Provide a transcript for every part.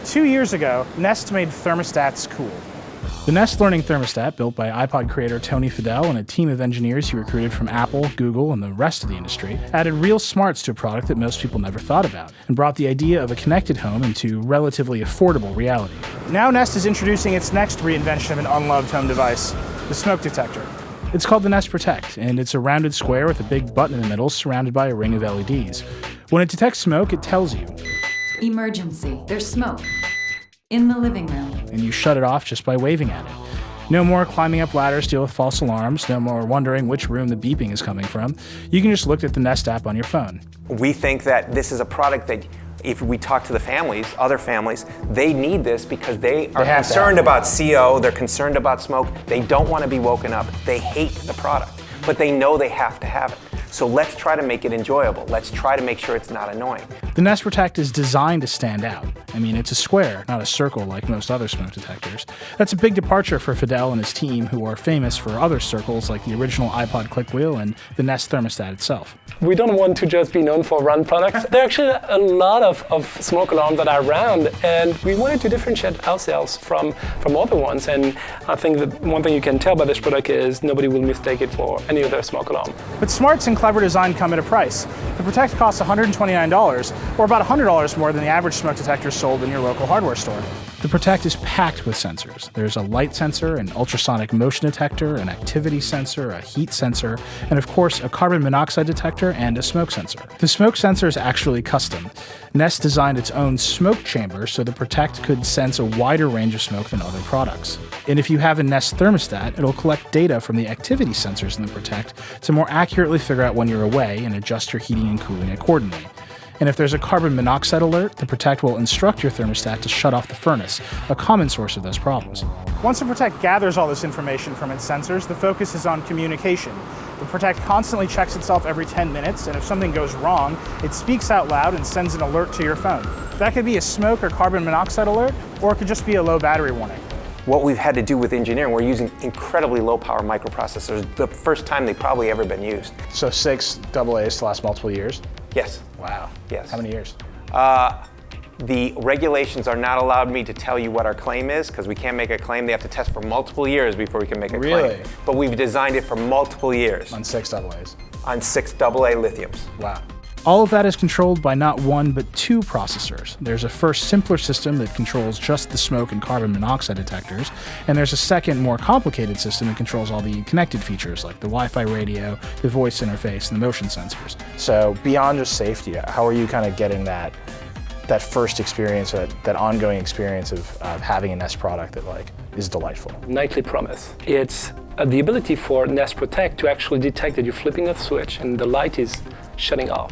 2 years ago, Nest made thermostats cool. The Nest Learning Thermostat, built by iPod creator Tony Fadell and a team of engineers he recruited from Apple, Google, and the rest of the industry, added real smarts to a product that most people never thought about, and brought the idea of a connected home into relatively affordable reality. Now Nest is introducing its next reinvention of an unloved home device, the smoke detector. It's called the Nest Protect, and it's a rounded square with a big button in the middle surrounded by a ring of LEDs. When it detects smoke, it tells you, "Emergency, there's smoke in the living room." And you shut it off just by waving at it. No more climbing up ladders to deal with false alarms, no more wondering which room the beeping is coming from. You can just look at the Nest app on your phone. We think that this is a product that if we talk to the families, other families, they need this because they are concerned about CO, they're concerned about smoke, they don't want to be woken up, they hate the product, but they know they have to have it. So let's try to make it enjoyable. Let's try to make sure it's not annoying. The Nest Protect is designed to stand out. I mean, it's a square, not a circle like most other smoke detectors. That's a big departure for Fadell and his team, who are famous for other circles like the original iPod click wheel and the Nest thermostat itself. We don't want to just be known for run products. There are actually a lot of smoke alarms that are around, and we wanted to differentiate ourselves from other ones. And I think that one thing you can tell by this product is nobody will mistake it for any other smoke alarm. But smarts and clever design come at a price. The Protect costs $129, or about $100 more than the average smoke detector sold in your local hardware store. The Protect is packed with sensors. There's a light sensor, an ultrasonic motion detector, an activity sensor, a heat sensor, and of course a carbon monoxide detector and a smoke sensor. The smoke sensor is actually custom. Nest designed its own smoke chamber so the Protect could sense a wider range of smoke than other products. And if you have a Nest thermostat, it'll collect data from the activity sensors in the Protect to more accurately figure out when you're away and adjust your heating and cooling accordingly. And if there's a carbon monoxide alert, the Protect will instruct your thermostat to shut off the furnace, a common source of those problems. Once the Protect gathers all this information from its sensors, the focus is on communication. The Protect constantly checks itself every 10 minutes, and if something goes wrong, it speaks out loud and sends an alert to your phone. That could be a smoke or carbon monoxide alert, or it could just be a low battery warning. What we've had to do with engineering, we're using incredibly low power microprocessors, the first time they've probably ever been used. So 6 AA's to last multiple years? Yes. Wow. Yes. How many years? The regulations are not allowed me to tell you what our claim is because we can't make a claim. They have to test for multiple years before we can make a claim. But we've designed it for multiple years. On 6 AA's? On 6 AA lithiums. Wow. All of that is controlled by not one, but 2 processors. There's a first simpler system that controls just the smoke and carbon monoxide detectors, and there's a second, more complicated system that controls all the connected features like the Wi-Fi radio, the voice interface, and the motion sensors. So beyond just safety, how are you kind of getting that first experience, that ongoing experience of having a Nest product that is delightful? Nightly promise. It's the ability for Nest Protect to actually detect that you're flipping a switch and the light is shutting off.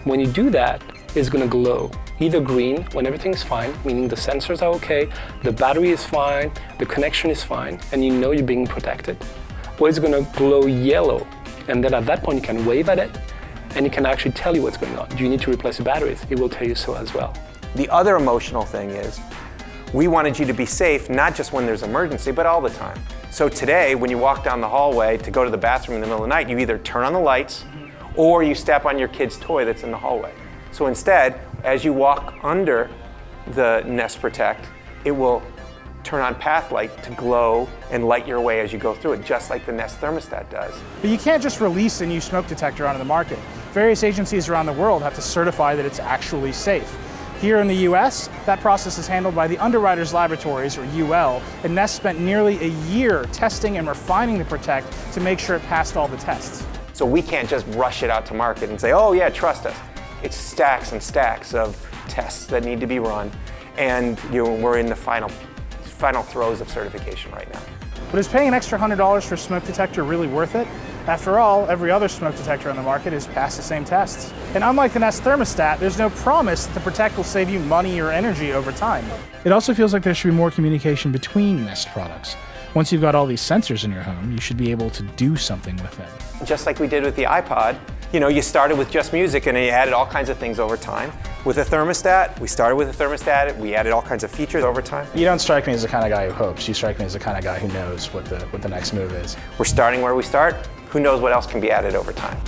When you do that, it's going to glow either green when everything's fine, meaning the sensors are okay, the battery is fine, the connection is fine, and you know you're being protected. Or it's going to glow yellow, and then at that point you can wave at it, and it can actually tell you what's going on. Do you need to replace the batteries? It will tell you so as well. The other emotional thing is, we wanted you to be safe, not just when there's an emergency, but all the time. So today, when you walk down the hallway to go to the bathroom in the middle of the night, you either turn on the lights, or you step on your kid's toy that's in the hallway. So instead, as you walk under the Nest Protect, it will turn on path light to glow and light your way as you go through it, just like the Nest thermostat does. But you can't just release a new smoke detector onto the market. Various agencies around the world have to certify that it's actually safe. Here in the US, that process is handled by the Underwriters Laboratories, or UL, and Nest spent nearly a year testing and refining the Protect to make sure it passed all the tests. So we can't just rush it out to market and say, oh yeah, trust us. It's stacks and stacks of tests that need to be run, and we're in the final throes of certification right now. But is paying an extra $100 for a smoke detector really worth it? After all, every other smoke detector on the market has passed the same tests. And unlike the Nest thermostat, there's no promise that the Protect will save you money or energy over time. It also feels like there should be more communication between Nest products. Once you've got all these sensors in your home, you should be able to do something with them. Just like we did with the iPod, you started with just music and you added all kinds of things over time. With a thermostat, we started with a thermostat, we added all kinds of features over time. You don't strike me as the kind of guy who hopes, you strike me as the kind of guy who knows what the next move is. We're starting where we start. Who knows what else can be added over time?